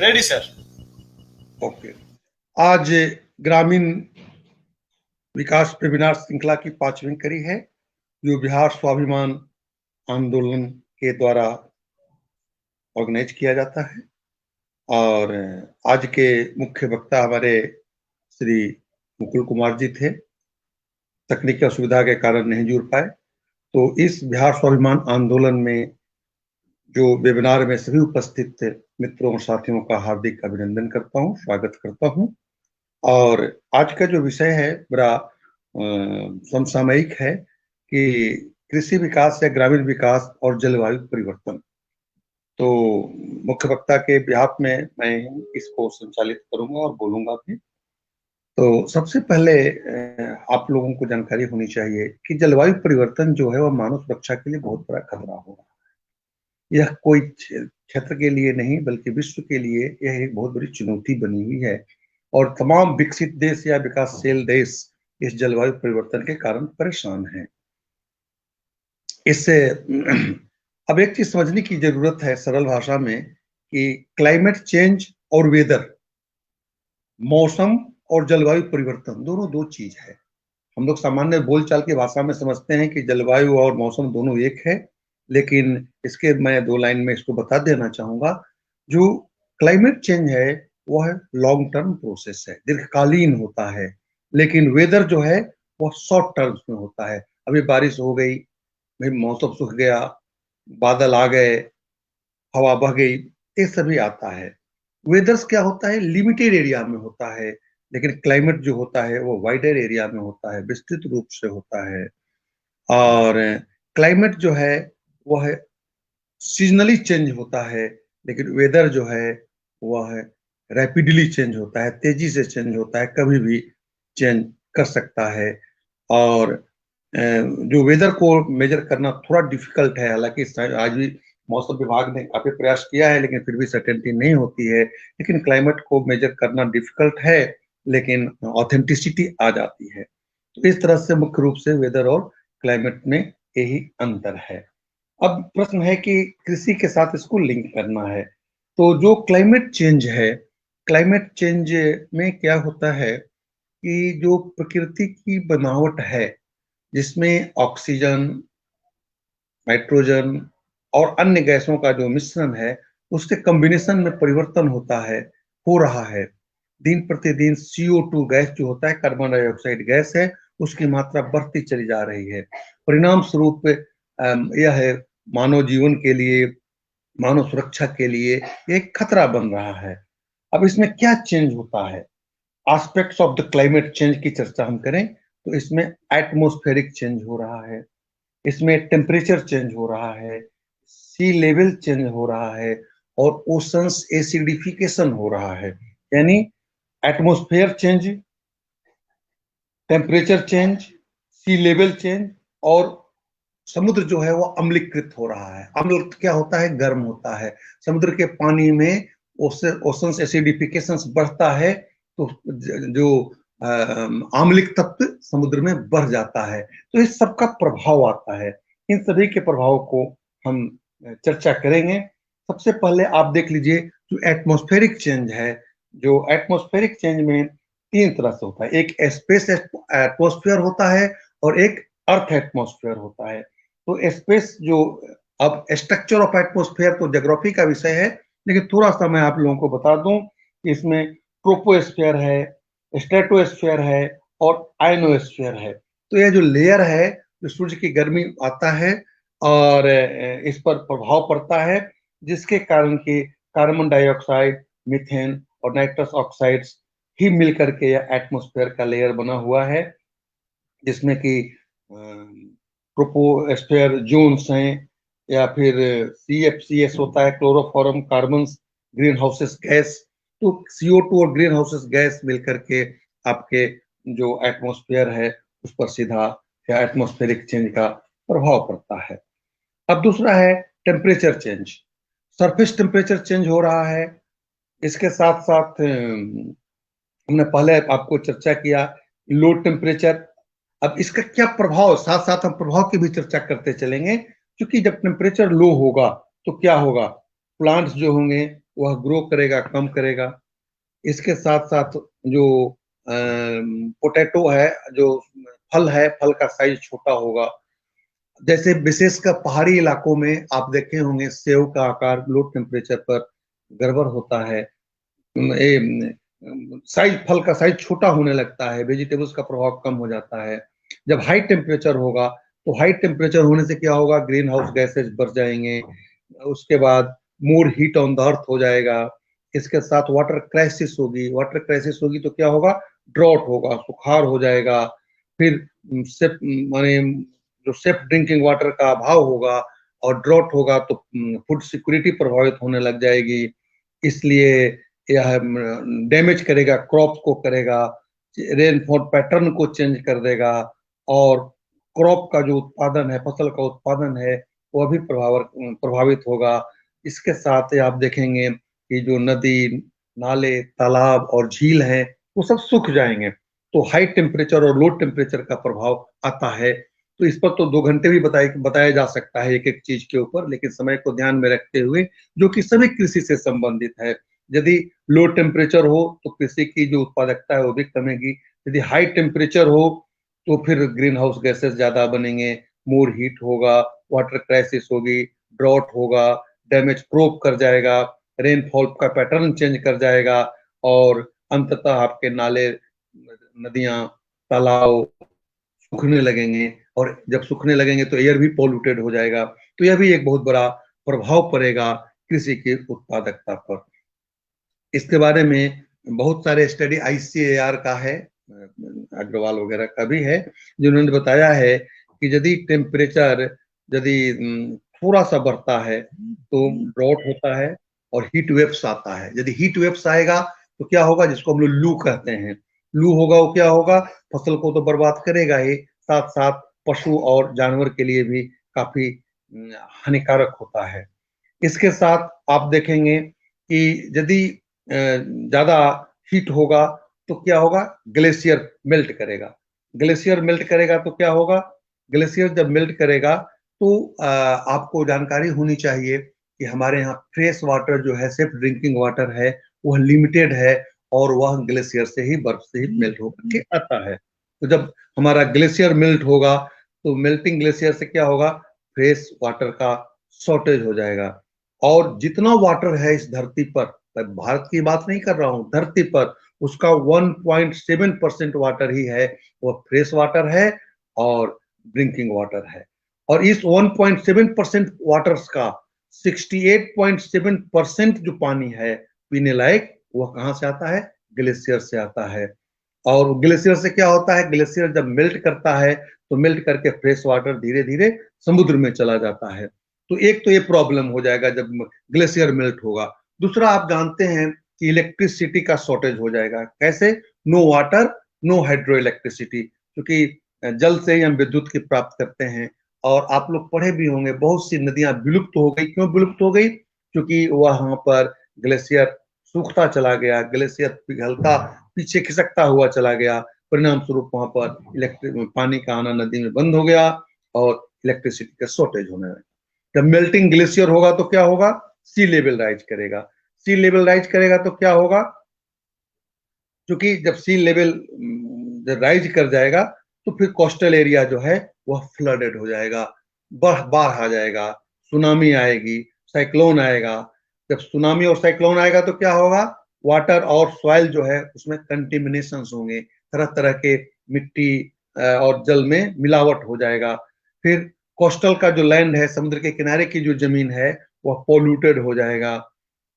Ready sir. Okay. आज ग्रामीण विकास webinar श्रृंखला की 5वीं कड़ी है, जो बिहार स्वाभिमान आंदोलन के द्वारा ऑर्गेनाइज किया जाता है। और आज के मुख्य वक्ता हमारे श्री मुकुल कुमार जी थे, तकनीकी असुविधा के कारण नहीं जुड़ पाए। तो इस बिहार स्वाभिमान आंदोलन में जो वेबिनार में सभी उपस्थित मित्रों और साथियों का हार्दिक अभिनंदन करता हूँ, स्वागत करता हूँ। और आज का जो विषय है बड़ा समसामयिक है कि कृषि विकास या ग्रामीण विकास और जलवायु परिवर्तन। तो मुख्य वक्ता के बिहाफ में मैं इसको संचालित करूंगा और बोलूंगा भी। तो सबसे पहले आप लोगों को जानकारी होनी चाहिए कि जलवायु परिवर्तन जो है वह मानव सुरक्षा के लिए बहुत बड़ा खतरा हो रहा है। यह कोई क्षेत्र के लिए नहीं बल्कि विश्व के लिए यह एक बहुत बड़ी चुनौती बनी हुई है और तमाम विकसित देश या विकासशील देश इस जलवायु परिवर्तन के कारण परेशान हैं। इससे अब एक चीज समझने की जरूरत है सरल भाषा में कि क्लाइमेट चेंज और वेदर, मौसम और जलवायु परिवर्तन दोनों दो चीज है। हम लोग सामान्य बोलचाल की भाषा में समझते हैं कि जलवायु और मौसम दोनों एक है, लेकिन इसके मैं 2 लाइन में इसको बता देना चाहूंगा। जो क्लाइमेट चेंज है वह लॉन्ग टर्म प्रोसेस है, दीर्घकालीन होता है, लेकिन वेदर जो है वह शॉर्ट टर्म्स में होता है। अभी बारिश हो गई, भाई मौसम सूख गया, बादल आ गए, हवा बह गई, ये सभी आता है। वेदर्स क्या होता है, लिमिटेड एरिया में होता है, लेकिन क्लाइमेट जो होता है वो वाइडर एरिया में होता है, विस्तृत रूप से होता है। और क्लाइमेट जो है वह सीजनली चेंज होता है, लेकिन वेदर जो है वह रैपिडली चेंज होता है, तेजी से चेंज होता है, कभी भी चेंज कर सकता है। और जो वेदर को मेजर करना थोड़ा डिफिकल्ट है, हालांकि आज भी मौसम विभाग ने काफी प्रयास किया है, लेकिन फिर भी सर्टेनिटी नहीं होती है। लेकिन क्लाइमेट को मेजर करना डिफिकल्ट है, लेकिन ऑथेंटिसिटी आ जाती है। तो इस तरह से मुख्य रूप से वेदर और क्लाइमेट में यही अंतर है। अब प्रश्न है कि कृषि के साथ इसको लिंक करना है। तो जो क्लाइमेट चेंज है, क्लाइमेट चेंज में क्या होता है कि जो प्रकृति की बनावट है, जिसमें ऑक्सीजन, नाइट्रोजन और अन्य गैसों का जो मिश्रण है, उसके कॉम्बिनेशन में परिवर्तन होता है, हो रहा है। दिन प्रतिदिन CO2 गैस जो होता है, कार्बन डाइऑक्साइड गैस है, उसकी मात्रा बढ़ती चली जा रही है। परिणाम स्वरूप यह है मानव जीवन के लिए, मानव सुरक्षा के लिए एक खतरा बन रहा है। अब इसमें क्या चेंज होता है, aspects of the climate change की चर्चा हम करें तो इसमें एटमॉस्फेरिक चेंज हो रहा है, इसमें टेम्परेचर चेंज हो रहा है, सी लेवल चेंज हो रहा है और ओशंस एसिडिफिकेशन हो रहा है। यानी एटमॉस्फेयर चेंज, टेम्परेचर चेंज, सी लेवल चेंज और समुद्र जो है वो अम्लीकृत हो रहा है। अम्ल क्या होता है, गर्म होता है। समुद्र के पानी में ओशंस एसिडिफिकेशन बढ़ता है तो जो आम्लिक तत्व समुद्र में बढ़ जाता है, तो इस सब का प्रभाव आता है। इन सभी के प्रभाव को हम चर्चा करेंगे। सबसे पहले आप देख लीजिए जो एटमॉस्फेरिक चेंज है। जो एटमॉस्फेरिक चेंज में 3 तरह से होता है, एक स्पेस एटमॉस्फेयर होता है और एक अर्थ एटमॉस्फेयर होता है। तो स्पेस जो, अब स्ट्रक्चर ऑफ एटमॉस्फेयर तो ज्योग्राफी का विषय है, लेकिन थोड़ा सा मैं आप लोगों को बता दूं कि इसमें ट्रोपोस्फेयर है, स्ट्रेटोस्फेयर है और आयनोस्फेयर है। तो यह जो लेयर है, जो सूर्य की गर्मी आता है और इस पर प्रभाव पड़ता है, जिसके कारण कि कार्बन डाइऑक्साइड, मीथेन और नाइट्रस ऑक्साइड्स ही मिलकर के यह एटमॉस्फेयर का लेयर बना हुआ है, जिसमें कि ट्रोपोस्फेयर जोन्स हैं, या फिर CFCS होता है, chloroform carbon green houses gas. तो CO2 और ग्रीन हाउसेस गैस मिलकर के आपके जो एटमॉस्फेयर है उस पर सीधा या एटमॉस्फेरिक चेंज का प्रभाव पड़ता है। अब दूसरा है temperature change. Surface temperature change हो रहा है। इसके साथ साथ हमने पहले आपको चर्चा किया लो टेम्परेचर। अब इसका क्या प्रभाव, साथ साथ हम प्रभाव की भी चर्चा करते चलेंगे, क्योंकि जब टेम्परेचर लो होगा तो क्या होगा, प्लांट्स जो होंगे वह ग्रो करेगा, कम करेगा। इसके साथ साथ जो पोटैटो है, जो फल है, फल का साइज छोटा होगा। जैसे विशेषकर पहाड़ी इलाकों में आप देखे होंगे सेव का आकार लो टेम्परेचर पर गड़बड़ होता है। साइज, फल का साइज छोटा होने लगता है, वेजिटेबल्स का प्रभाव कम हो जाता है। जब हाई टेम्परेचर होगा तो हाई टेम्परेचर होने से क्या होगा, ग्रीन हाउस गैसेज बढ़ जाएंगे। उसके बाद more heat on the earth हो जाएगा। इसके साथ वाटर क्राइसिस होगी। वाटर क्राइसिस होगी तो क्या होगा, ड्रॉट होगा, सुखाड़ हो जाएगा। फिर सेफ माने जो सेफ ड्रिंकिंग वाटर का अभाव होगा और ड्रॉट होगा तो फूड सिक्योरिटी प्रभावित होने लग जाएगी। इसलिए यह डैमेज करेगा, क्रॉप को करेगा, रेनफॉल पैटर्न को चेंज कर देगा और क्रॉप का जो उत्पादन है, फसल का उत्पादन है, वह भी प्रभावित होगा। इसके साथ ही आप देखेंगे कि जो नदी, नाले, तालाब और झील हैं वो सब सूख जाएंगे। तो हाई टेम्परेचर और लो टेम्परेचर का प्रभाव आता है। तो इस पर तो 2 घंटे भी बताया जा सकता है एक एक चीज के ऊपर, लेकिन समय को ध्यान में रखते हुए, जो कि सभी कृषि से संबंधित है। यदि लो टेम्परेचर हो तो कृषि की जो उत्पादकता है वो भी कमेगी। यदि हाई टेम्परेचर हो तो फिर ग्रीन हाउस गैसेस ज्यादा बनेंगे, मोर हीट होगा, वाटर क्राइसिस होगी, ड्रॉट होगा, डैमेज क्रॉप कर जाएगा, रेनफॉल का पैटर्न चेंज कर जाएगा और अंततः आपके नाले, नदियां, तालाब सूखने लगेंगे। और जब सूखने लगेंगे तो एयर भी पॉल्यूटेड हो जाएगा। तो यह भी एक बहुत बड़ा प्रभाव पड़ेगा कृषि की उत्पादकता पर। इसके बारे में बहुत सारे स्टडी आईसीएआर का है, अग्रवाल वगैरह का भी है, जिन्होंने बताया है कि यदि टेम्परेचर यदि थोड़ा सा बढ़ता है तो ड्रॉट होता है और हीट वेव्स आता है। यदि हीट वेव्स आएगा तो क्या होगा, जिसको हम लोग लू कहते हैं, लू होगा वो क्या होगा, फसल को तो बर्बाद करेगा ही, साथ साथ पशु और जानवर के लिए भी काफी हानिकारक होता है। इसके साथ आप देखेंगे कि यदि ज्यादा हीट होगा तो क्या होगा, ग्लेशियर मेल्ट करेगा। ग्लेशियर मेल्ट करेगा तो क्या होगा, ग्लेशियर जब मेल्ट करेगा तो आपको जानकारी होनी चाहिए कि हमारे यहाँ फ्रेश वाटर जो है, सिर्फ ड्रिंकिंग वाटर है, वह लिमिटेड है और वह ग्लेशियर से ही, बर्फ से ही मेल्ट होकर के आता है। तो जब हमारा ग्लेशियर मेल्ट होगा तो मेल्टिंग ग्लेशियर से क्या होगा, फ्रेश वाटर का शॉर्टेज हो जाएगा। और जितना वाटर है इस धरती पर, मैं भारत की बात नहीं कर रहा हूं, धरती पर उसका 1.7% वाटर ही है, वह फ्रेश वाटर है और ड्रिंकिंग वाटर है। और इस 1.7% वाटर्स का 68.7% जो पानी है पीने लायक, वह कहां से आता है, ग्लेशियर से आता है। और ग्लेशियर से क्या होता है, ग्लेशियर जब मेल्ट करता है तो मेल्ट करके फ्रेश वाटर धीरे धीरे समुद्र में चला जाता है। तो एक तो ये प्रॉब्लम हो जाएगा जब ग्लेशियर मेल्ट होगा। दूसरा, आप जानते हैं कि इलेक्ट्रिसिटी का शॉर्टेज हो जाएगा। कैसे, no water no hydro electricity, क्योंकि जल से ही हम विद्युत की प्राप्त करते हैं। और आप लोग पढ़े भी होंगे, बहुत सी नदियां विलुप्त हो गई। क्यों विलुप्त हो गई, क्योंकि वहां पर ग्लेशियर सूखता चला गया, ग्लेशियर पिघलता पीछे खिसकता हुआ चला गया। परिणाम स्वरूप वहां पर इलेक्ट्रिक पानी का आना नदी में बंद हो गया और इलेक्ट्रिसिटी का शॉर्टेज होने लगा। जब मेल्टिंग ग्लेशियर होगा तो क्या होगा, सी लेवल राइज करेगा। सी लेवल राइज करेगा तो क्या होगा, क्योंकि जब सी लेवल राइज कर जाएगा तो फिर कोस्टल एरिया जो है वह फ्लडेड हो जाएगा, बाढ़ आ जाएगा, सुनामी आएगी, साइक्लोन आएगा। जब सुनामी और साइक्लोन आएगा तो क्या होगा, वाटर और सॉइल जो है उसमें कंटेमिनेशन होंगे, तरह तरह के मिट्टी और जल में मिलावट हो जाएगा। फिर कोस्टल का जो लैंड है, समुद्र के किनारे की जो जमीन है, वह पोल्यूटेड हो जाएगा।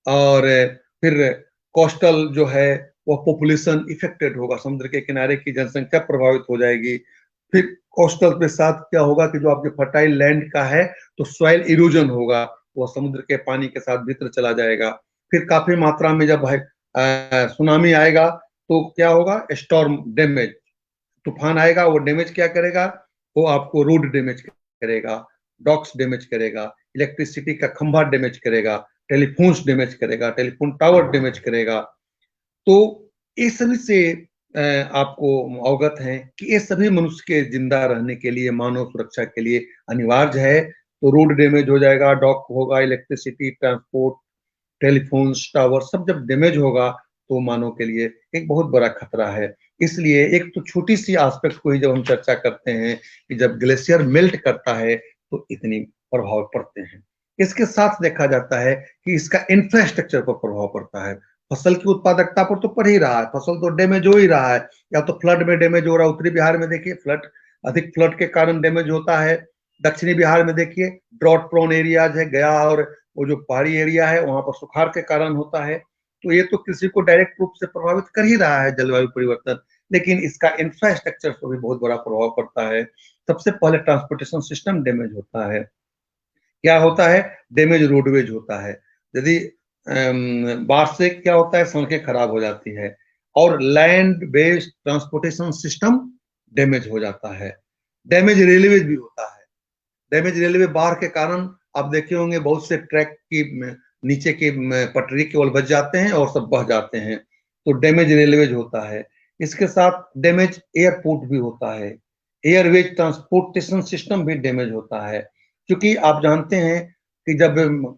और फिर कोस्टल जो है वह पॉपुलेशन इफेक्टेड होगा, समुद्र के किनारे की जनसंख्या प्रभावित हो जाएगी। फिर कोस्टल के साथ क्या होगा कि जो आपके फर्टाइल लैंड का है तो सॉइल इरोजन होगा, वह समुद्र के पानी के साथ भीतर चला जाएगा। फिर काफी मात्रा में जब सुनामी आएगा तो क्या होगा, स्टॉर्म डैमेज, तूफान आएगा, वो डैमेज क्या करेगा, वो आपको रोड डैमेज करेगा, डॉक्स डैमेज करेगा, इलेक्ट्रिसिटी का खंभा डैमेज करेगा, टेलीफोन्स डैमेज करेगा, टेलीफोन टावर डैमेज करेगा। तो इस सभी से आपको अवगत है कि ये सभी मनुष्य के जिंदा रहने के लिए, मानव सुरक्षा के लिए अनिवार्य है। तो रोड डैमेज हो जाएगा, डॉक होगा, इलेक्ट्रिसिटी, ट्रांसपोर्ट, टेलीफोन्स, टावर सब जब डैमेज होगा तो मानव के लिए एक बहुत बड़ा खतरा है। इसलिए एक तो छोटी सी एस्पेक्ट को ही जब हम चर्चा करते हैं कि जब ग्लेशियर मेल्ट करता है तो इतनी प्रभाव पड़ते हैं। इसके साथ देखा जाता है कि इसका इंफ्रास्ट्रक्चर पर प्रभाव पड़ता है। फसल की उत्पादकता पर तो पड़ ही रहा है, फसल तो डैमेज हो ही रहा है, या तो फ्लड में डैमेज हो रहा है। उत्तरी बिहार में देखिए अधिक फ्लड के कारण डैमेज होता है। दक्षिणी बिहार में देखिए ड्रॉट प्रोन एरियाज है, गया और वो जो पहाड़ी एरिया है वहां पर सुखाड़ के कारण होता है। तो ये तो कृषि को डायरेक्ट रूप से प्रभावित कर ही रहा है जलवायु परिवर्तन, लेकिन इसका इंफ्रास्ट्रक्चर पर भी बहुत बड़ा प्रभाव पड़ता है। सबसे पहले ट्रांसपोर्टेशन सिस्टम डैमेज होता है। क्या होता है? डैमेज रोडवेज होता है। यदि बाढ़ से क्या होता है, सड़कें खराब हो जाती है और land based transportation system damage हो जाता है। डैमेज रेलवेज भी होता है। डैमेज रेलवे बाढ़ के कारण आप देखे होंगे बहुत से ट्रैक की नीचे की पटरी केवल बच जाते हैं और सब बह जाते हैं, तो डैमेज रेलवेज होता है। इसके साथ डैमेज एयरपोर्ट भी होता है। एयरवेज ट्रांसपोर्टेशन सिस्टम भी डैमेज होता है, क्योंकि आप जानते हैं कि जब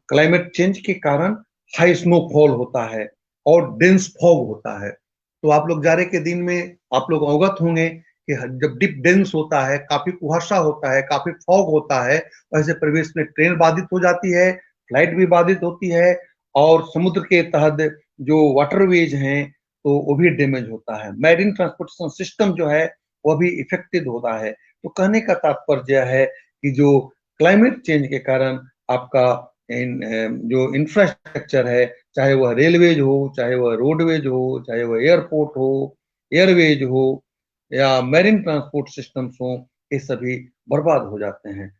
क्लाइमेट चेंज के कारण हाई स्नोफॉल होता है और डेंस फॉग होता है, तो आप लोग जाड़े के दिन में आप लोग अवगत होंगे कि जब डिप डेंस होता है, काफी कुहासा होता है, काफी फॉग होता है, ऐसे परिवेश में ट्रेन बाधित हो जाती है, फ्लाइट भी बाधित होती है और समुद्र के तहत जो वाटरवेज हैं तो वो भी डैमेज होता है। मैरीन ट्रांसपोर्टेशन सिस्टम जो है वो भी इफेक्टेड होता है। तो कहने का तात्पर्य है कि जो क्लाइमेट चेंज के कारण आपका जो इंफ्रास्ट्रक्चर है, चाहे वह रेलवेज हो, चाहे वह रोडवेज हो, चाहे वह एयरपोर्ट हो, एयरवेज हो या मैरीन ट्रांसपोर्ट सिस्टम्स हो, ये सभी बर्बाद हो जाते हैं।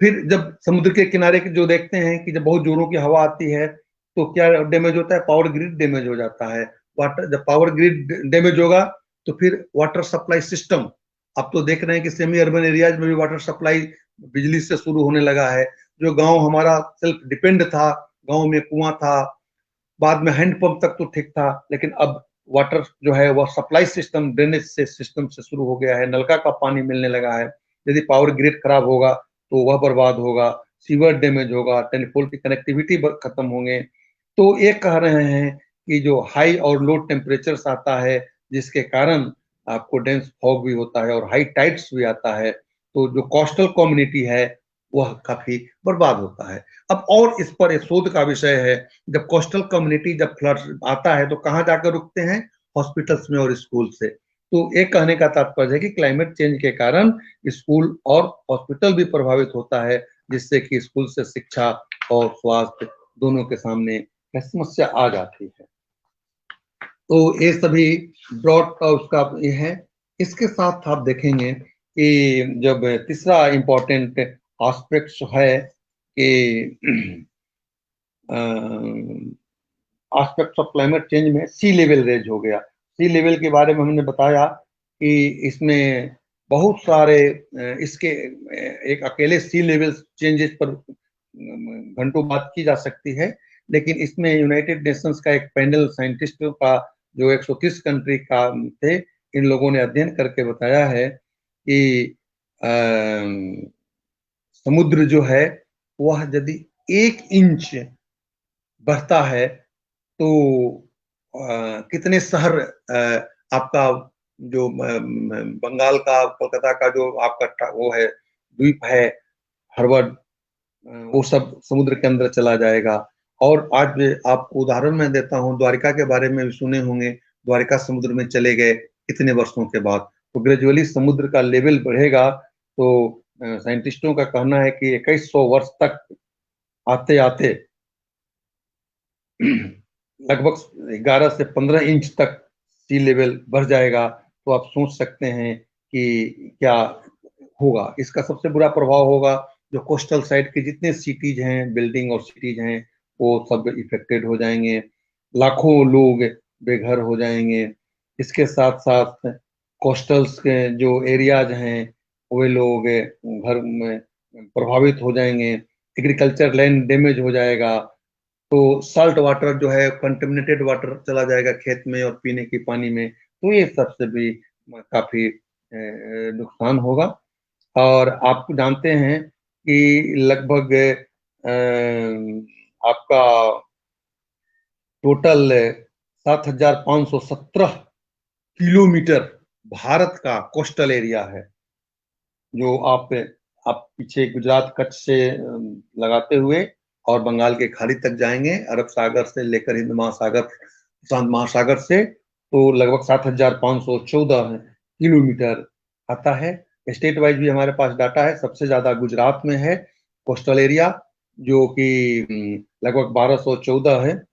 फिर जब समुद्र के किनारे जो देखते हैं कि जब बहुत जोरों की हवा आती है तो क्या डैमेज होता है? पावर ग्रिड डैमेज हो जाता है। वाटर जब पावर ग्रिड डैमेज होगा तो फिर वाटर सप्लाई सिस्टम, आप तो देख रहे हैं कि सेमी अर्बन एरियाज में भी वाटर सप्लाई बिजली से शुरू होने लगा है। जो गांव हमारा सेल्फ डिपेंड था, गांव में कुआं था, बाद में हैंडपंप तक तो ठीक था, लेकिन अब वाटर जो है वह सप्लाई सिस्टम ड्रेनेज से सिस्टम से शुरू हो गया है, नलका का पानी मिलने लगा है। यदि पावर ग्रिड खराब होगा तो वह बर्बाद होगा, सीवर डैमेज होगा, टेलीफोन की कनेक्टिविटी खत्म होंगे। तो ये कह रहे हैं कि जो हाई और लो टेम्परेचर आता है जिसके कारण आपको डेंस फॉग भी होता है और हाई टाइड्स भी आता है, तो जो कोस्टल कम्युनिटी है वह काफी बर्बाद होता है। अब और इस पर एक शोध का विषय है, जब कोस्टल कम्युनिटी जब फ्लड आता है तो कहाँ जाकर रुकते हैं? हॉस्पिटल्स में और स्कूल से। तो एक कहने का तात्पर्य है कि क्लाइमेट चेंज के कारण स्कूल और हॉस्पिटल भी प्रभावित होता है, जिससे कि स्कूल से शिक्षा और स्वास्थ्य दोनों के सामने समस्या आ जाती है। तो ये सभी ब्रॉड का उसका ये है। इसके साथ आप देखेंगे कि जब तीसरा इम्पोर्टेंट एस्पेक्ट है कि एस्पेक्ट ऑफ क्लाइमेट चेंज में सी लेवल रेज हो गया। सी लेवल के बारे में हमने बताया कि इसमें बहुत सारे इसके एक अकेले सी लेवल चेंजेस पर घंटों बात की जा सकती है, लेकिन इसमें यूनाइटेड नेशंस का एक पैनल साइंटिस्टों का जो 130 कंट्री का थे, इन लोगों ने अध्ययन करके बताया है कि समुद्र जो है वह यदि 1 इंच बढ़ता है तो कितने शहर आपका जो बंगाल का कोलकाता का जो आपका वो है द्वीप है हार्वर्ड, वो सब समुद्र के अंदर चला जाएगा। और आज आपको उदाहरण मैं देता हूँ, द्वारिका के बारे में भी सुने होंगे। द्वारिका समुद्र में चले गए कितने वर्षों के बाद, तो ग्रेजुअली समुद्र का लेवल बढ़ेगा। तो साइंटिस्टों का कहना है कि 2100 वर्ष तक आते आते लगभग 11 से 15 इंच तक सी लेवल बढ़ जाएगा। तो आप सोच सकते हैं कि क्या होगा। इसका सबसे बुरा प्रभाव होगा जो कोस्टल साइड के जितने सिटीज हैं, बिल्डिंग और सिटीज हैं, वो सब इफेक्टेड हो जाएंगे। लाखों लोग बेघर हो जाएंगे। इसके साथ साथ कोस्टल्स के जो एरियाज हैं वे लोग घर में प्रभावित हो जाएंगे। एग्रीकल्चर लैंड डैमेज हो जाएगा। तो साल्ट वाटर जो है, कंटेमिनेटेड वाटर चला जाएगा खेत में और पीने के पानी में। तो ये सबसे भी काफी नुकसान होगा। और आप जानते हैं कि लगभग आपका टोटल 7,517 किलोमीटर भारत का कोस्टल एरिया है। जो आप पीछे गुजरात कच्छ से लगाते हुए और बंगाल के खाड़ी तक जाएंगे, अरब सागर से लेकर हिंद महासागर, प्रशांत महासागर से, तो लगभग 7,514 किलोमीटर आता है। स्टेट वाइज भी हमारे पास डाटा है। सबसे ज्यादा गुजरात में है कोस्टल एरिया, जो कि लगभग 1,214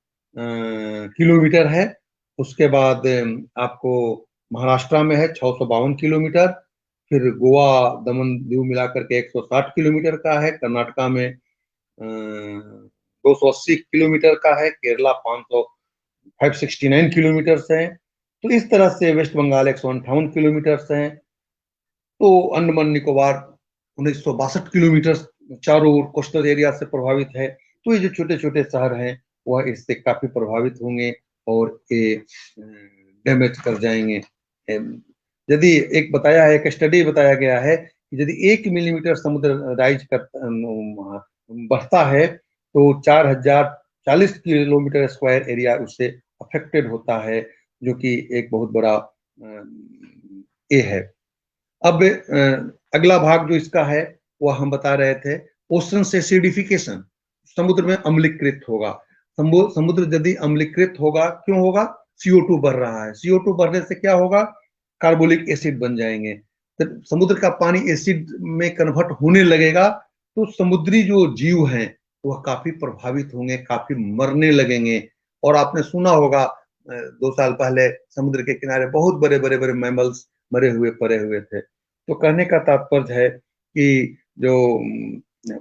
किलोमीटर है। उसके बाद आपको महाराष्ट्र में है 652 किलोमीटर। फिर गोवा, दमन दीव मिलाकर के 160 किलोमीटर का है। कर्नाटका में 280 किलोमीटर का है। केरला 569 किलोमीटर से है। तो इस तरह से वेस्ट बंगाल 158 किलोमीटर से है। तो अंडमान निकोबार 1962 किलोमीटर चारों ओर कोस्टल एरिया से प्रभावित है। तो ये जो छोटे छोटे शहर हैं वह इससे काफी प्रभावित होंगे और ये डैमेज कर जाएंगे। यदि एक स्टडी बताया गया है कि यदि 1 मिलीमीटर समुद्र राइज कर बढ़ता है तो 4,040 किलोमीटर स्क्वायर एरिया उससे अफेक्टेड होता है, जो कि एक बहुत बड़ा ये है। अब अगला भाग जो इसका है वह हम बता रहे थे, ओशन से एसिडिफिकेशन, समुद्र में अम्लीकृत होगा। समुद्र यदि अम्लीकृत होगा, क्यों होगा? CO2 बढ़ रहा है। CO2 बढ़ने से क्या होगा? कार्बोलिक एसिड बन जाएंगे। जब समुद्र का पानी एसिड में कन्वर्ट होने लगेगा तो समुद्री जो जीव हैं वह काफी प्रभावित होंगे, काफी मरने लगेंगे। और आपने सुना होगा 2 साल पहले समुद्र के किनारे बहुत बड़े बड़े बड़े मैमल्स मरे हुए पड़े हुए थे। तो कहने का तात्पर्य है कि जो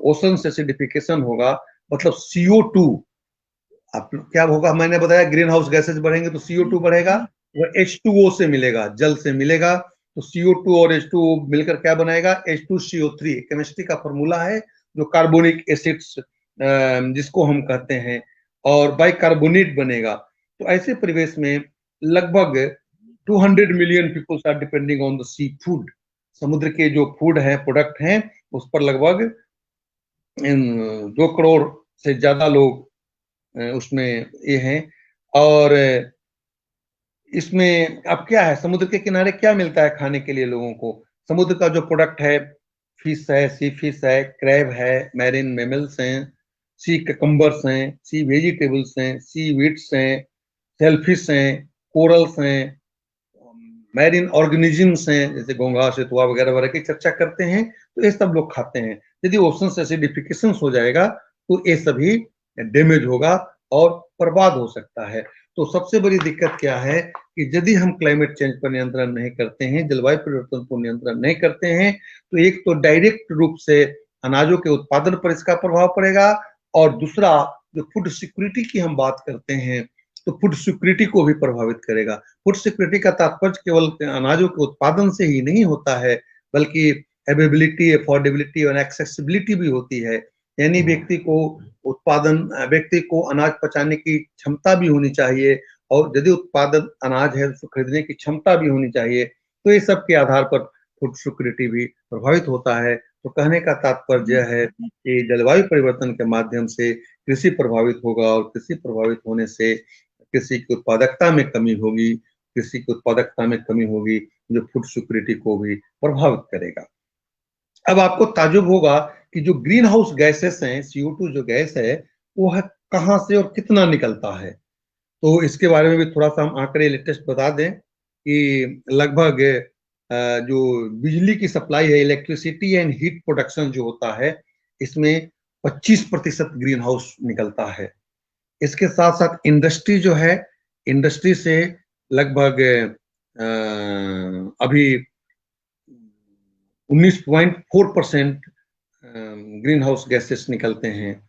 ओशन एसिडिफिकेशन होगा, मतलब CO2, आप क्या होगा, मैंने बताया ग्रीन हाउस गैसेज बढ़ेंगे तो CO2 बढ़ेगा, वह H2O से मिलेगा, जल से मिलेगा। तो CO2 और H2O मिलकर क्या बनाएगा? H2CO3, केमिस्ट्री का फॉर्मूला है, जो कार्बोनिक एसिड्स जिसको हम कहते हैं, और बाइकार्बोनेट बनेगा। तो ऐसे परिवेश में लगभग 200 million peoples are depending on the sea food. समुद्र के जो फूड है, प्रोडक्ट हैं, उस पर लगभग 2 करोड़ से ज्यादा लोग उसमें ये हैं। और इसमें अब क्या है, समुद्र के किनारे क्या मिलता है खाने के लिए लोगों को? समुद्र का जो प्रोडक्ट है, फिश है, सी फिश है, क्रैब है, मैरीन मेमल्स हैं, सी ककम्बर्स हैं, सी वेजिटेबल्स हैं, सी वीड्स हैं, सेलफिश हैं, कोरल्स हैं, मैरीन ऑर्गेनिजम्स हैं, जैसे घोंघा, सेतुआ वगैरह वगैरह की चर्चा करते हैं। तो ये सब लोग खाते हैं। यदि ओशन एसिडिफिकेशन हो जाएगा तो ये सभी डैमेज होगा और बर्बाद हो सकता है। तो सबसे बड़ी दिक्कत क्या है कि यदि हम क्लाइमेट चेंज पर नियंत्रण नहीं करते हैं, जलवायु परिवर्तन पर नियंत्रण नहीं करते हैं, तो एक तो डायरेक्ट रूप से अनाजों के उत्पादन पर इसका प्रभाव पड़ेगा, और दूसरा जो फूड सिक्योरिटी की हम बात करते हैं तो फूड सिक्योरिटी को भी प्रभावित करेगा। फूड सिक्योरिटी का तात्पर्य केवल अनाजों के उत्पादन से ही नहीं होता है, बल्कि अवेलेबिलिटी, अफोर्डेबिलिटी और एक्सेसिबिलिटी भी होती है। यानी व्यक्ति को अनाज पचाने की क्षमता भी होनी चाहिए, और यदि उत्पादन अनाज है उसको खरीदने की क्षमता भी होनी चाहिए। तो ये सब के आधार पर फूड सिक्योरिटी भी प्रभावित होता है। तो कहने का तात्पर्य है कि जलवायु परिवर्तन के माध्यम से कृषि प्रभावित होगा, और कृषि प्रभावित होने से कृषि की उत्पादकता में कमी होगी। कृषि की उत्पादकता में कमी होगी जो फूड सिक्योरिटी को भी प्रभावित करेगा। अब आपको ताज्जुब होगा कि जो ग्रीन हाउस गैसेस हैं, CO2 जो गैस है, वो है कहाँ से और कितना निकलता है। तो इसके बारे में भी थोड़ा सा हम आंकड़े लेटेस्ट बता दें कि लगभग जो बिजली की सप्लाई है, इलेक्ट्रिसिटी एंड हीट प्रोडक्शन जो होता है, इसमें 25% ग्रीन हाउस निकलता है। इसके साथ साथ इंडस्ट्री जो है, इंडस्ट्री से लगभग अभी 19.4% ग्रीन हाउस गैसेस निकलते हैं।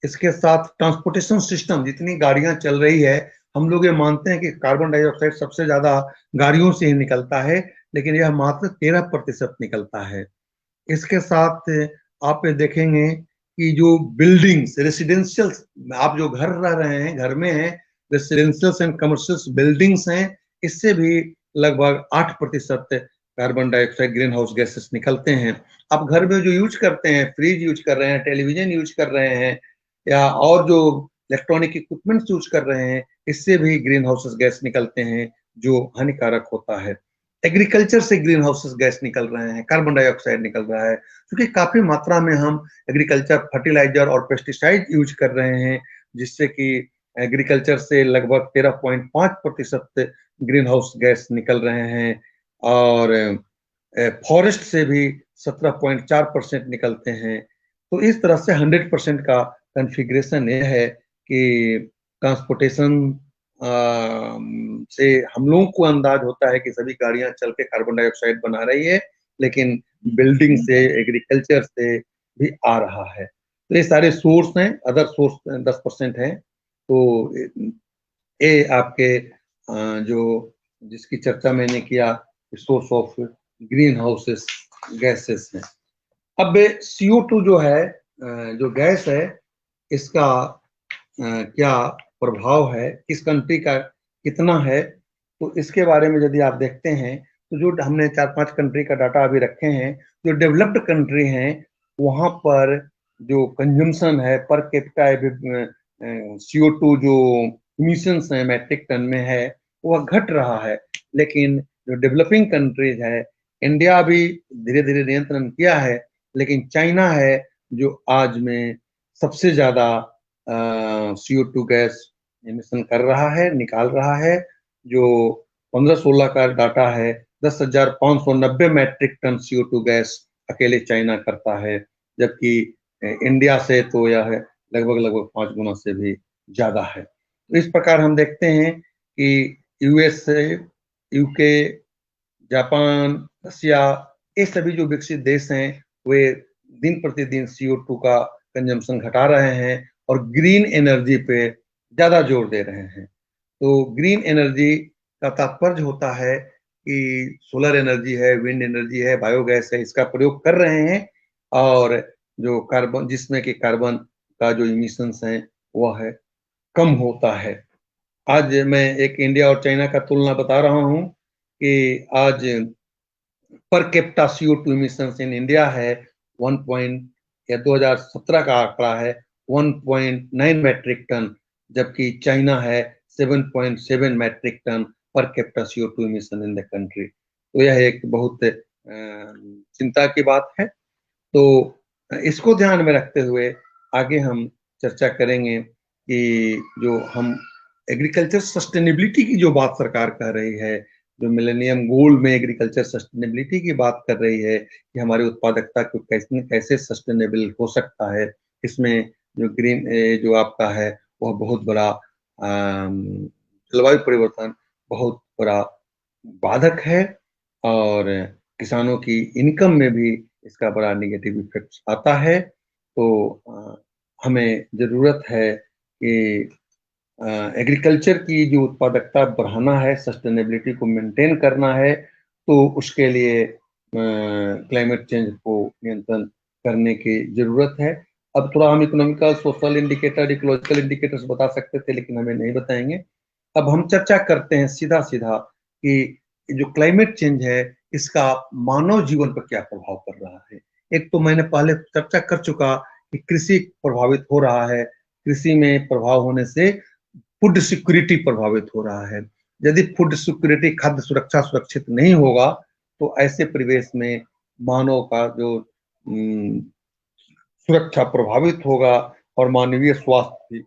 इसके साथ ट्रांसपोर्टेशन सिस्टम, जितनी गाड़ियां चल रही है, हम लोग ये मानते हैं कि कार्बन डाइऑक्साइड सबसे ज्यादा गाड़ियों से ही निकलता है, लेकिन यह मात्र 13% निकलता है। इसके साथ आप ये देखेंगे कि जो बिल्डिंग्स, रेसिडेंशियल, आप जो घर रह रहे हैं, घर में हैं, रेसिडेंशियल्स एंड कमर्शियल बिल्डिंग्स हैं, इससे भी लगभग 8% carbon dioxide green house gases निकलते हैं। आप घर में जो यूज करते हैं, फ्रिज यूज कर रहे हैं, टेलीविजन यूज कर रहे हैं, या और जो इलेक्ट्रॉनिक इक्विपमेंट्स यूज कर रहे हैं, इससे भी ग्रीन हाउस गैस निकलते हैं जो हानिकारक होता है। एग्रीकल्चर से ग्रीन हाउस गैस निकल रहे हैं, कार्बन डाइऑक्साइड निकल रहा है, क्योंकि काफी मात्रा में हम एग्रीकल्चर फर्टिलाइजर और पेस्टिसाइड यूज कर रहे हैं, जिससे कि एग्रीकल्चर से लगभग 13.5% ग्रीन हाउस गैस निकल रहे हैं, और फॉरेस्ट से भी 17.4% निकलते हैं। तो इस तरह से 100% का कॉन्फ़िगरेशन ये है कि ट्रांसपोर्टेशन से हम लोगों को अंदाज होता है कि सभी गाड़ियां चल के कार्बन डाइऑक्साइड बना रही है, लेकिन बिल्डिंग से, एग्रीकल्चर से भी आ रहा है। तो ये सारे सोर्स हैं, अदर सोर्स 10% हैं। तो ये आपके जो जिसकी चर्चा मैंने किया, source of green houses gases हैं। अब CO2 जो है, जो गैस है, इसका क्या प्रभाव है, किस कंट्री का कितना है, तो इसके बारे में यदि आप देखते हैं तो जो हमने 4-5 कंट्री का डाटा अभी रखे हैं, जो डेवलप्ड कंट्री हैं वहां पर जो कंजम्पशन है पर कैपिटा CO2 जो इमिशंस है मैट्रिक टन में है, वह घट रहा है। लेकिन जो डेवलपिंग कंट्रीज है, इंडिया भी धीरे धीरे नियंत्रण किया है, लेकिन चाइना है जो आज में सबसे ज्यादा CO2 गैस एमिशन कर रहा है, निकाल रहा है। जो 15-16 का डाटा है, 10,590 मैट्रिक टन CO2 गैस अकेले चाइना करता है, जबकि इंडिया से तो यह लगभग लगभग 5 गुना से भी ज्यादा है। तो इस प्रकार हम देखते हैं कि US से, UK, जापान, रसिया, ये सभी जो विकसित देश हैं वे दिन प्रतिदिन CO2 का कंजम्पशन घटा रहे हैं और ग्रीन एनर्जी पे ज्यादा जोर दे रहे हैं। तो ग्रीन एनर्जी का तात्पर्य होता है कि सोलर एनर्जी है, विंड एनर्जी है, बायोगैस है, इसका प्रयोग कर रहे हैं, और जो कार्बन, जिसमें कि कार्बन का जो इमिशंस है वह है कम होता है। आज मैं एक इंडिया और चाइना का तुलना बता रहा हूं कि आज पर capita CO2 emissions in India है 2017 का आंकड़ा है 1.9 मैट्रिक टन, जबकि चाइना है 7.7 metric ton per capita CO2 emission in the country. तो यह एक बहुत चिंता की बात है। तो इसको ध्यान में रखते हुए आगे हम चर्चा करेंगे कि जो हम एग्रीकल्चर सस्टेनेबिलिटी की जो बात सरकार कर रही है, जो मिलेनियम गोल में एग्रीकल्चर सस्टेनेबिलिटी की बात कर रही है कि हमारी उत्पादकता को कैसे कैसे सस्टेनेबल हो सकता है, इसमें जो ग्रीन जो आपका है वह बहुत बड़ा जलवायु परिवर्तन बहुत बड़ा बाधक है, और किसानों की इनकम में भी इसका बड़ा निगेटिव इफेक्ट आता है। तो हमें जरूरत है कि एग्रीकल्चर की जो उत्पादकता बढ़ाना है, सस्टेनेबिलिटी को मेंटेन करना है, तो उसके लिए क्लाइमेट चेंज को नियंत्रण करने की जरूरत है। अब थोड़ा हम economical, social indicator, ecological indicators बता सकते थे, लेकिन हमें नहीं बताएंगे। अब हम चर्चा करते हैं सीधा सीधा कि जो क्लाइमेट चेंज है इसका मानव जीवन पर क्या प्रभाव पड़ रहा है। एक तो मैंने पहले चर्चा कर चुका कि कृषि प्रभावित हो रहा है, कृषि में प्रभाव होने से फूड सिक्योरिटी प्रभावित हो रहा है। यदि फूड सिक्योरिटी, खाद्य सुरक्षा सुरक्षित नहीं होगा तो ऐसे परिवेश में मानव का जो सुरक्षा प्रभावित होगा और मानवीय स्वास्थ्य भी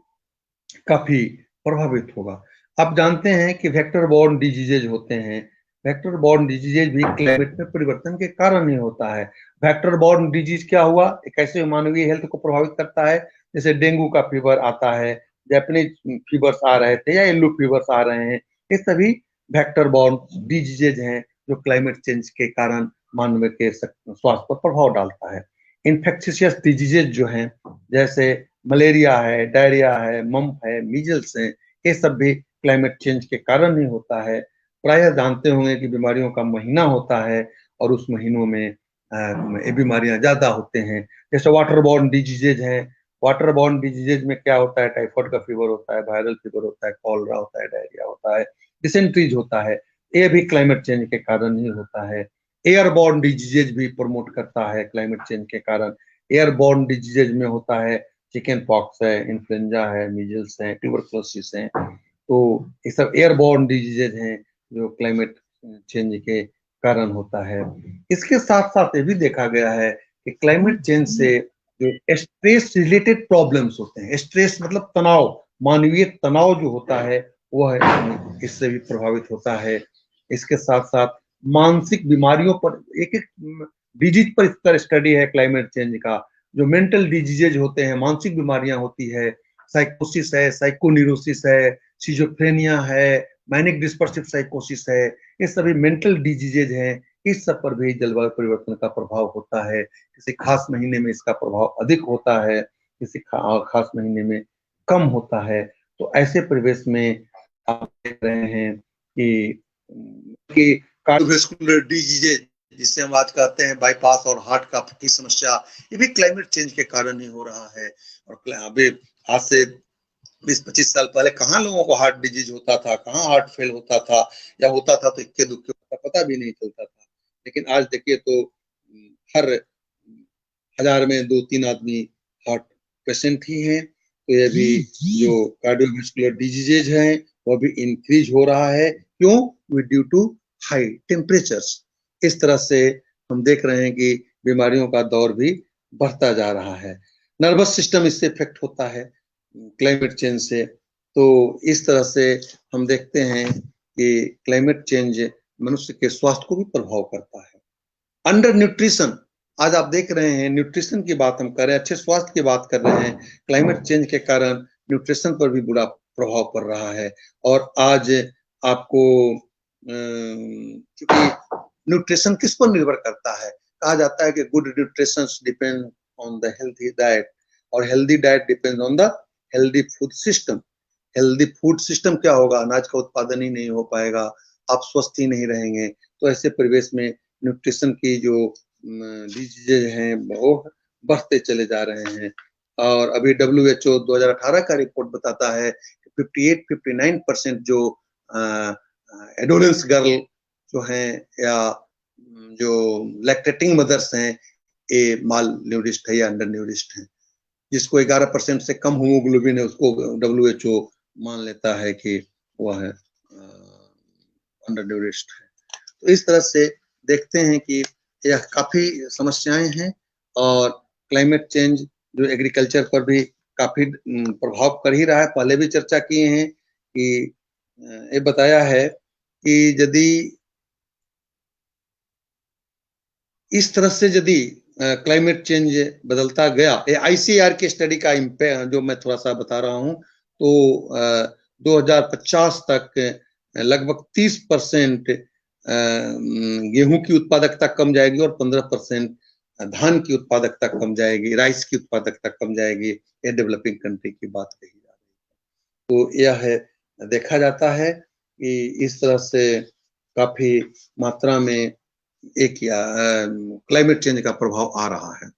काफी प्रभावित होगा। आप जानते हैं कि वेक्टर बॉर्न डिजीजेज होते हैं। वेक्टर बॉर्न डिजीजेज भी क्लाइमेट में परिवर्तन के कारण ही होता है। वेक्टर बॉर्न डिजीज क्या हुआ, एक ऐसे मानवीय हेल्थ को प्रभावित करता है, जैसे डेंगू का फीवर आता है, जैपनीज फीवर्स आ रहे थे या येलो फीवर्स आ रहे हैं, ये सभी वेक्टर बॉर्न डिजीजेज हैं जो क्लाइमेट चेंज के कारण मानव के स्वास्थ्य पर प्रभाव डालता है। इन्फेक्शियस डिजीजेज जो हैं, जैसे मलेरिया है, डायरिया है, मम्प है, मीजल्स है, ये सब भी क्लाइमेट चेंज के कारण ही होता है। प्रायः जानते होंगे कि बीमारियों का महीना होता है और उस महीनों में ये बीमारियां ज्यादा होते हैं। जैसे वाटर बॉर्न डिजीजेज है, वाटर बॉर्न डिजीजेज में क्या होता है, टाइफाइड का फीवर होता है, वायरल फीवर होता है, कॉलरा होता है, डायरिया होता है, डिसेंट्रीज होता है, ये भी क्लाइमेट चेंज के कारण ही होता है। एयरबॉर्न डिजीजेज भी प्रमोट करता है क्लाइमेट चेंज के कारण। एयरबॉर्न डिजीजेज में होता है चिकन पॉक्स है, इन्फ्लुएंजा है, मीजल्स है, ट्यूबरकुलोसिस है, तो ये सब एयरबॉर्न डिजीजेज हैं जो क्लाइमेट चेंज के कारण होता है। इसके साथ साथ ये भी देखा गया है कि क्लाइमेट चेंज से जो स्ट्रेस रिलेटेड प्रॉब्लम्स होते हैं, स्ट्रेस मतलब तनाव, मानवीय तनाव जो होता है वो है इससे भी प्रभावित होता है। इसके साथ साथ मानसिक बीमारियों पर एक एक डिजीज पर इसका स्टडी है क्लाइमेट चेंज का। जो मेंटल डिजीजेज होते हैं, मानसिक बीमारियां होती है, साइकोसिस है, साइकोन्यूरोसिस है, सिजोफ्रेनिया है, मैनिक डिस्पर्सिव साइकोसिस है, ये सभी मेंटल डिजीजेज हैं। इस सब पर भी जलवायु परिवर्तन का प्रभाव होता है। किसी खास महीने में इसका प्रभाव अधिक होता है, किसी खास महीने में कम होता है। तो ऐसे परिवेश में आप देख रहे हैं कि कार्डियोवैस्कुलर डिजीजेज, जिससे हम आज कहते हैं बाईपास और हार्ट का की समस्या, ये भी क्लाइमेट चेंज के कारण ही हो रहा है। और अभी आज से 20-25 साल पहले कहाँ लोगों को हार्ट डिजीज होता था, कहाँ हार्ट फेल होता था, या होता था तो इक्के दुक्के का पता भी नहीं चलता था। लेकिन आज देखिए तो हर 1000 में 2-3 आदमी हार्ट पेशेंट ही हैं। तो ये भी जो कार्डियोवैस्कुलर डिजीजेज हैं वो भी इंक्रीज हो रहा है। क्यों? Due to high temperatures. इस तरह से हम देख रहे हैं कि बीमारियों का दौर भी बढ़ता जा रहा है। नर्वस सिस्टम इससे इफेक्ट होता है क्लाइमेट चेंज से। तो इस तरह से हम देखते हैं कि क्लाइमेट चेंज मनुष्य के स्वास्थ्य को भी प्रभाव करता है। अंडर न्यूट्रिशन, आज आप देख रहे हैं न्यूट्रिशन की बात हम कर रहे हैं, अच्छे स्वास्थ्य की बात कर रहे हैं, क्लाइमेट चेंज के कारण न्यूट्रिशन पर भी बुरा प्रभाव पड़ रहा है। और आज आपको क्योंकि न्यूट्रिशन किस पर निर्भर करता है? कहा जाता है कि good nutrition depend on the healthy diet, और healthy diet depend on the healthy food system. Healthy food system क्या होगा? अनाज का उत्पादन ही नहीं हो पाएगा, आप स्वस्थ ही नहीं रहेंगे। तो ऐसे परिवेश में न्यूट्रिशन की जो डिजीजेज हैं वो बढ़ते चले जा रहे हैं। और अभी WHO 2018 का रिपोर्ट बताता है कि 58-59% जो एडोलेंस गर्ल जो हैं या जो लैक्टेटिंग मदर्स हैं, ये माल न्यूरिस्ट है या अंडर न्यूरिस्ट है। जिसको 11% से कम हीमोग्लोबिन है उसको WHO मान लेता है कि वह अंडर न्यूरिस्ट है। तो इस तरह से देखते हैं कि यह काफी समस्याएं हैं। और क्लाइमेट चेंज जो एग्रीकल्चर पर भी काफी प्रभाव कर ही रहा है। पहले भी चर्चा किए हैं कि ये बताया है कि यदि इस तरह से यदि क्लाइमेट चेंज बदलता गया, ICAR की स्टडी का जो मैं थोड़ा सा बता रहा हूं, तो 2050 तक लगभग 30% गेहूं की उत्पादकता कम जाएगी और 15% धान की उत्पादकता कम जाएगी, राइस की उत्पादकता कम जाएगी। ये डेवलपिंग कंट्री की बात कही जा रही है। तो यह है, देखा जाता है कि इस तरह से काफी मात्रा में एक क्लाइमेट चेंज का प्रभाव आ रहा है।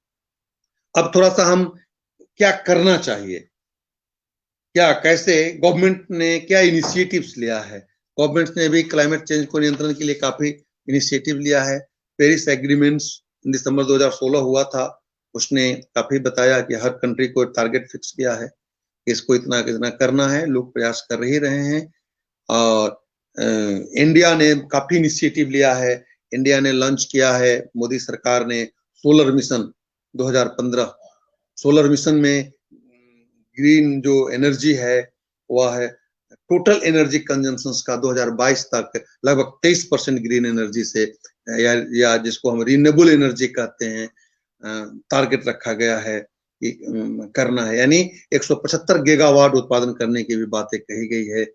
अब थोड़ा सा हम क्या करना चाहिए, क्या कैसे गवर्नमेंट ने क्या इनिशिएटिव्स लिया है। गवर्नमेंट ने भी क्लाइमेट चेंज को नियंत्रण के लिए काफी इनिशिएटिव लिया है। पेरिस एग्रीमेंट्स दिसंबर 2016 हुआ था, उसने काफी बताया कि हर कंट्री को टारगेट फिक्स किया है, इसको इतना कितना करना है, लोग प्रयास कर ही रहे हैं। और इंडिया ने काफी इनिशिएटिव लिया है। इंडिया ने लॉन्च किया है, मोदी सरकार ने सोलर मिशन 2015। सोलर मिशन में ग्रीन जो एनर्जी है वह है टोटल एनर्जी कंजम्पशन का 2022 तक लगभग 23% ग्रीन एनर्जी से या जिसको हम रिन्यूएबल एनर्जी कहते हैं टारगेट रखा गया है कि करना है। यानी 175 गीगावाट उत्पादन करने की भी बातें कही गई है।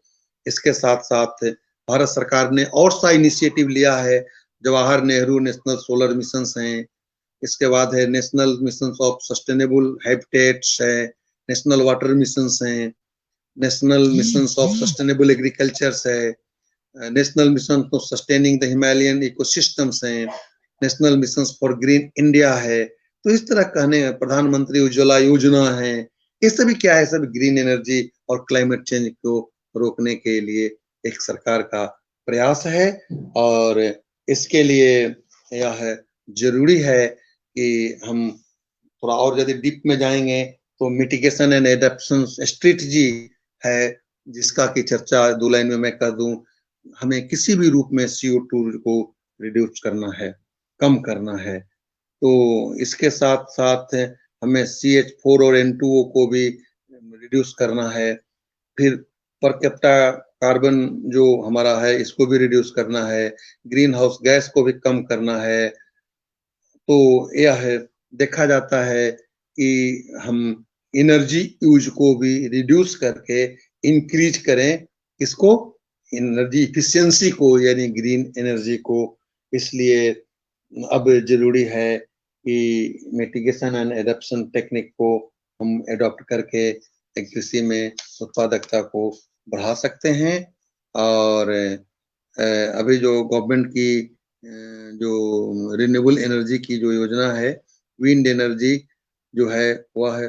इसके साथ साथ भारत सरकार ने और सा इनिशिएटिव लिया है। Jawahar Nehru national solar mission हैं, इसके बाद है national mission of sustainable habitats है, नेशनल वाटर मिशन हैं, national mission of sustainable agriculture है, national mission for sustaining the Himalayan ecosystems हैं, national mission for green India है। तो इस तरह कहने प्रधानमंत्री उज्ज्वला योजना है। ये सभी क्या है? सब ग्रीन एनर्जी और क्लाइमेट चेंज को रोकने के लिए एक सरकार का प्रयास है। और इसके लिए यह जरूरी है कि हम थोड़ा और यदि डीप में जाएंगे तो मिटिगेशन एंड एडेप्शन स्ट्रेटजी है, जिसका की चर्चा 2 लाइन में मैं कर दूं, हमें किसी भी रूप में CO2 को रिड्यूस करना है, कम करना है। तो इसके साथ-साथ हमें CH4 और N2O को भी रिड्यूस करना है। फिर पर कैपिटा कार्बन जो हमारा है इसको भी रिड्यूस करना है, ग्रीन हाउस गैस को भी कम करना है। तो यह देखा जाता है कि हम एनर्जी यूज को भी रिड्यूस करके इंक्रीज करें, इसको एनर्जी इफिशियंसी को, यानी ग्रीन एनर्जी को। इसलिए अब जरूरी है कि मिटिगेशन एंड एडप्शन टेक्निक को हम एडॉप्ट करके कृषि में उत्पादकता को बढ़ा सकते हैं। और अभी जो गवर्नमेंट की जो रिन्यूएबल एनर्जी की जो योजना है, विंड एनर्जी जो है वह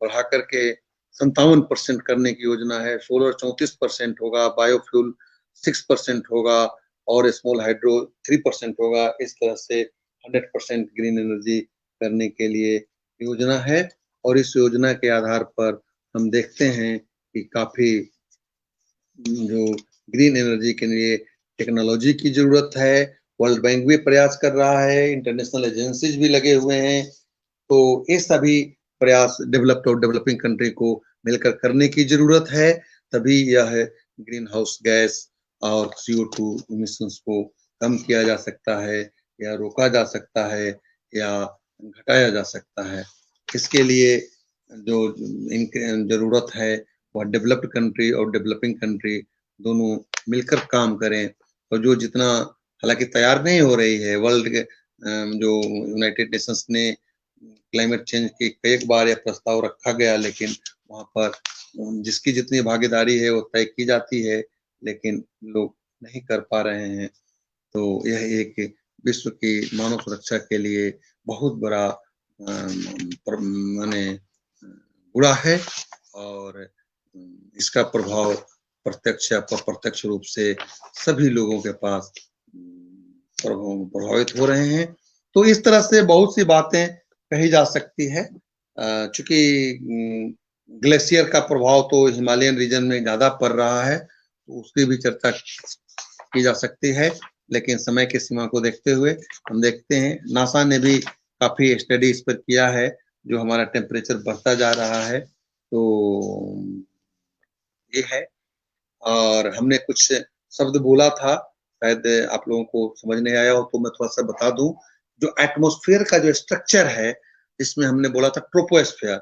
बढ़ा करके 57% करने की योजना है। सोलर 34% होगा, बायोफ्यूल 6% होगा और स्मॉल हाइड्रो 3% होगा। इस तरह से 100% ग्रीन एनर्जी करने के लिए योजना है। और इस योजना के आधार पर हम देखते हैं कि काफी जो ग्रीन एनर्जी के लिए टेक्नोलॉजी की जरूरत है। वर्ल्ड बैंक भी प्रयास कर रहा है, इंटरनेशनल एजेंसीज भी लगे हुए हैं। तो ये सभी प्रयास डेवलप्ड और डेवलपिंग कंट्री को मिलकर करने की जरूरत है, तभी यह ग्रीन हाउस गैस और CO2 इमिशंस को कम किया जा सकता है, या रोका जा सकता है, या घटाया जा सकता है। इसके लिए जो जरूरत है वह डेवलप्ड कंट्री और डेवलपिंग कंट्री दोनों मिलकर काम करें। और जो जितना, हालांकि तैयार नहीं हो रही है वर्ल्ड के, जो यूनाइटेड नेशंस ने क्लाइमेट चेंज की कई बार यह प्रस्ताव रखा गया, लेकिन वहां पर जिसकी जितनी भागीदारी है वो तय की जाती है, लेकिन लोग नहीं कर पा रहे हैं। तो यह एक विश्व की मानव सुरक्षा के लिए बहुत बड़ा माने बुरा है। और इसका प्रभाव प्रत्यक्ष या अप्रत्यक्ष रूप से सभी लोगों के पास प्रभावित हो रहे हैं। तो इस तरह से बहुत सी बातें कही जा सकती है। चूंकि ग्लेशियर का प्रभाव तो हिमालयन रीजन में ज्यादा पड़ रहा है, तो उसकी भी चर्चा की जा सकती है। लेकिन समय की सीमा को देखते हुए हम देखते हैं, नासा ने भी काफी स्टडी इस पर किया है, जो हमारा टेम्परेचर बढ़ता जा रहा है। तो ये है। और हमने कुछ शब्द बोला था, शायद आप लोगों को समझ नहीं आया हो, तो मैं थोड़ा सा बता दूं। जो एटमॉस्फेयर का जो स्ट्रक्चर है, इसमें हमने बोला था ट्रोपोस्फेयर।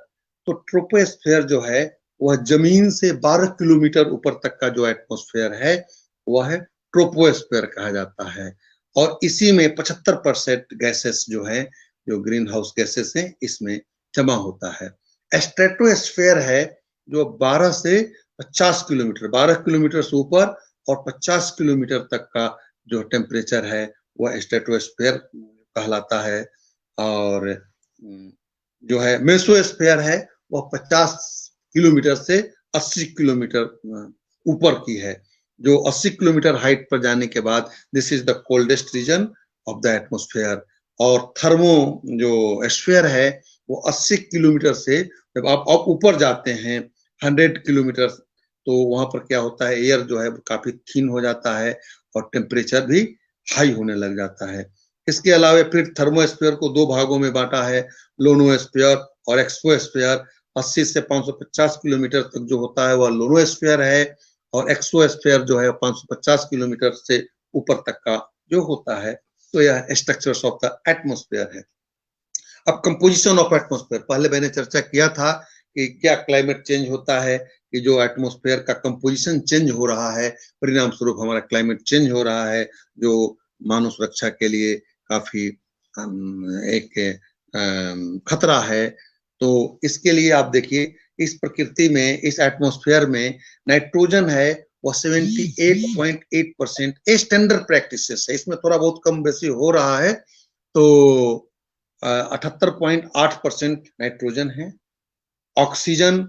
तो ट्रोपोस्फेयर जो है वह जमीन से 12 किलोमीटर ऊपर तक का जो एटमॉस्फेयर है वह है ट्रोपोस्फेयर कहा जाता है। और इसी में 75% गैसेस जो है, जो ग्रीन हाउस गैसेस हैं, इसमें जमा होता है। स्ट्रेटोस्फेयर है जो 12 से 50 किलोमीटर, 12 किलोमीटर से ऊपर और 50 किलोमीटर तक का जो टेम्परेचर है वह स्ट्रेटोस्फेयर कहलाता है। और जो है मेसोस्फेयर है वह 50 किलोमीटर से 80 किलोमीटर ऊपर की है। जो 80 किलोमीटर हाइट पर जाने के बाद this is the coldest region of the atmosphere. और थर्मो जो स्फीयर है वो 80 किलोमीटर से जब आप ऊपर जाते हैं 100 किलोमीटर, तो वहां पर क्या होता है, एयर जो है काफी थिन हो जाता है और टेम्परेचर भी हाई होने लग जाता है। इसके अलावा फिर थर्मोस्फीयर को दो भागों में बांटा है, लोनोस्फीयर और एक्सोस्फीयर। 80 से 550 किलोमीटर तक जो होता है वह लोनोस्फीयर है, और एक्सोस्फीयर जो है 550 किलोमीटर से ऊपर तक का जो होता है। तो यह स्ट्रक्चर्स ऑफ द एटमॉस्फेयर है। अब कंपोजिशन ऑफ एटमॉस्फेयर, पहले मैंने चर्चा किया था कि क्या क्लाइमेट चेंज होता है, कि जो एटमॉस्फेयर का कंपोजिशन चेंज हो रहा है, परिणाम स्वरूप हमारा क्लाइमेट चेंज हो रहा है, जो मानव सुरक्षा के लिए काफी एक खतरा है। तो इसके लिए आप देखिए, इस प्रकृति में, इस एटमॉस्फेयर में नाइट्रोजन है वो 78.8% स्टैंडर्ड प्रैक्टिसेस है, इसमें थोड़ा बहुत कम बेसी हो रहा है। तो 78.8% नाइट्रोजन है। ऑक्सीजन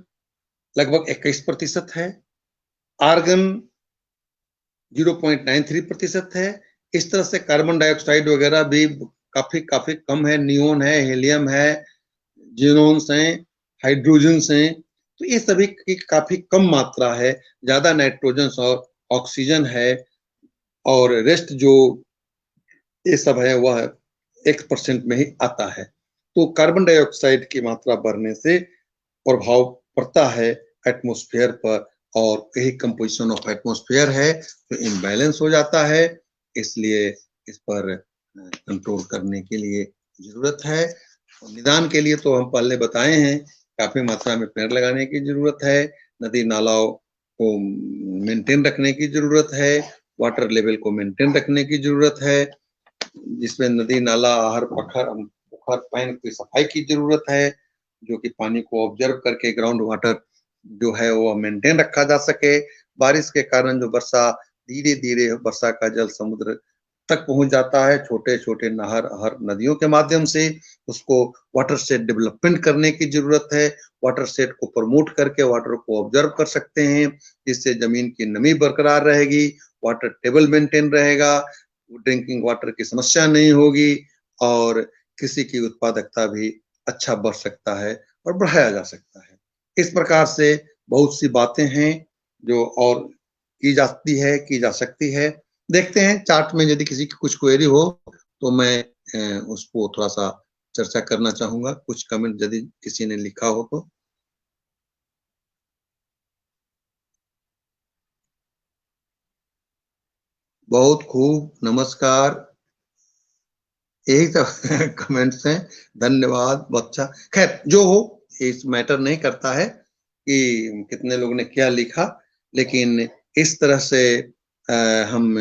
लगभग 21% है। आर्गन 0.93% है। इस तरह से कार्बन डाइऑक्साइड वगैरह भी काफी काफी कम है। नियोन है, हेलियम है, जीनोन्स हैं, हाइड्रोजन्स हैं। तो ये सभी की काफी कम मात्रा है, ज्यादा नाइट्रोजन और ऑक्सीजन है, और रेस्ट जो ये सब है वह 1% में ही आता है। तो कार्बन डाइऑक्साइड की मात्रा बढ़ने से प्रभाव पड़ता है एटमॉस्फेयर पर, और यही कंपोजिशन ऑफ एटमॉस्फेयर है तो इम्बैलेंस हो जाता है। इसलिए इस पर कंट्रोल करने के लिए जरूरत है। निदान के लिए तो हम पहले बताए हैं, काफी मात्रा में पेड़ लगाने की जरूरत है, नदी नालाओं को मेंटेन रखने की जरूरत है, वाटर लेवल को मेंटेन रखने की जरूरत है, जिसमें नदी नाला हर पखर पुखर पैन की सफाई की जरूरत है, जो कि पानी को ऑब्जर्व करके ग्राउंड वाटर जो है वो मेंटेन रखा जा सके। बारिश के कारण जो वर्षा धीरे धीरे वर्षा का जल समुद्र तक पहुंच जाता है, छोटे छोटे नहर हर नदियों के माध्यम से, उसको वाटर शेड डेवलपमेंट करने की जरूरत है। वाटर शेड को प्रमोट करके वाटर को ऑब्जर्व कर सकते हैं, जिससे जमीन की नमी बरकरार रहेगी, वाटर टेबल मेंटेन रहेगा, ड्रिंकिंग वाटर की समस्या नहीं होगी, और कृषि की उत्पादकता भी अच्छा बढ़ सकता है और बढ़ाया जा सकता है। इस प्रकार से बहुत सी बातें हैं जो और की जाती है, की जा सकती है। देखते हैं चार्ट में यदि किसी की कुछ क्वेरी हो तो मैं उसको थोड़ा सा चर्चा करना चाहूंगा, कुछ कमेंट यदि किसी ने लिखा हो तो। बहुत खूब, नमस्कार, यही सब कमेंट्स हैं। धन्यवाद, अच्छा खैर जो हो, इस मैटर नहीं करता है कि कितने लोगों ने क्या लिखा, लेकिन इस तरह से हम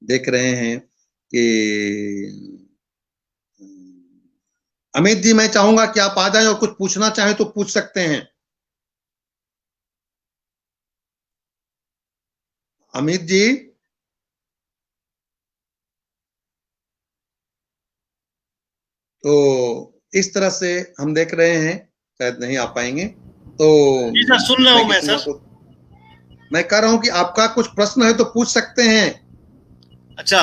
देख रहे हैं कि अमित जी, मैं चाहूंगा कि आप आ जाएं और कुछ पूछना चाहें तो पूछ सकते हैं। अमित जी, तो इस तरह से हम देख रहे हैं, शायद नहीं आ पाएंगे तो जी सर, सुन रहा हूँ मैं सर। मैं कह रहा हूं कि आपका कुछ प्रश्न है तो पूछ सकते हैं। अच्छा,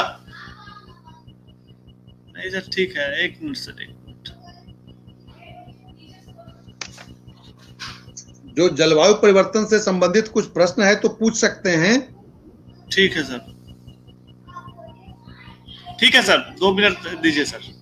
नहीं सर, ठीक है, एक मिनट सर, एक मिनट। जो जलवायु परिवर्तन से संबंधित कुछ प्रश्न है तो पूछ सकते हैं। ठीक है सर, ठीक है सर, 2 मिनट दीजिए सर।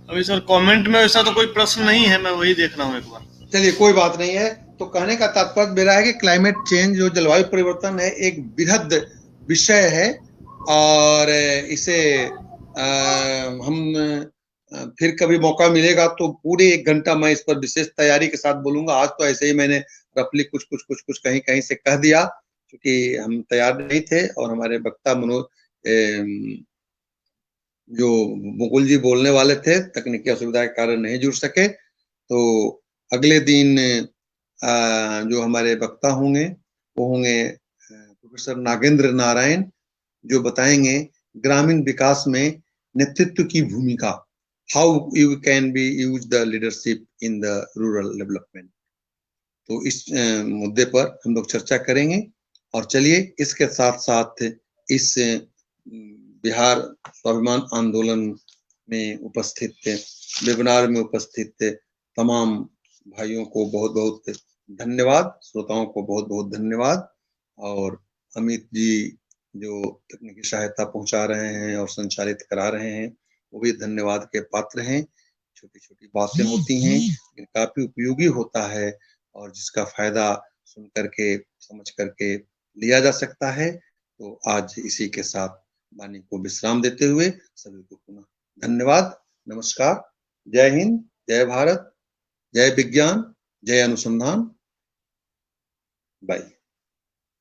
अभी सर कमेंट में वैसा तो कोई प्रश्न नहीं है, मैं वही देख रहा हूँ एक बार। चलिए कोई बात नहीं है। तो कहने का तात्पर्य मेरा है कि क्लाइमेट चेंज जो जलवायु परिवर्तन है एक बृहद विषय है, और इसे हम फिर कभी मौका मिलेगा तो पूरे 1 घंटा मैं इस पर विशेष तैयारी के साथ बोलूंगा। आज तो ऐसे ही मैंने रफली कुछ कहीं कहीं से कह दिया, क्योंकि हम तैयार नहीं थे और हमारे वक्ता मनोज जो मुकुल जी बोलने वाले थे, तकनीकी असुविधा के कारण नहीं जुड़ सके। तो अगले दिन जो हमारे वक्ता होंगे वो होंगे प्रोफेसर नागेंद्र नारायण, जो बताएंगे ग्रामीण विकास में नेतृत्व की भूमिका, how you can be use the leadership in the rural development. तो इस मुद्दे पर हम लोग चर्चा करेंगे। और चलिए इसके साथ साथ इस बिहार स्वाभिमान आंदोलन में उपस्थित वेबिनार में उपस्थित तमाम भाइयों को बहुत बहुत धन्यवाद, श्रोताओं को बहुत बहुत धन्यवाद, और अमित जी जो तकनीकी सहायता पहुंचा रहे हैं और संचालित करा रहे हैं वो भी धन्यवाद के पात्र हैं। छोटी छोटी बातें होती हैं लेकिन काफी उपयोगी होता है, और जिसका फायदा सुन करके समझ करके लिया जा सकता है। तो आज इसी के साथ वाणी को विश्राम देते हुए सभी को पुनः धन्यवाद, नमस्कार, जय हिंद, जय भारत, जय विज्ञान, जय अनुसंधान, बाय।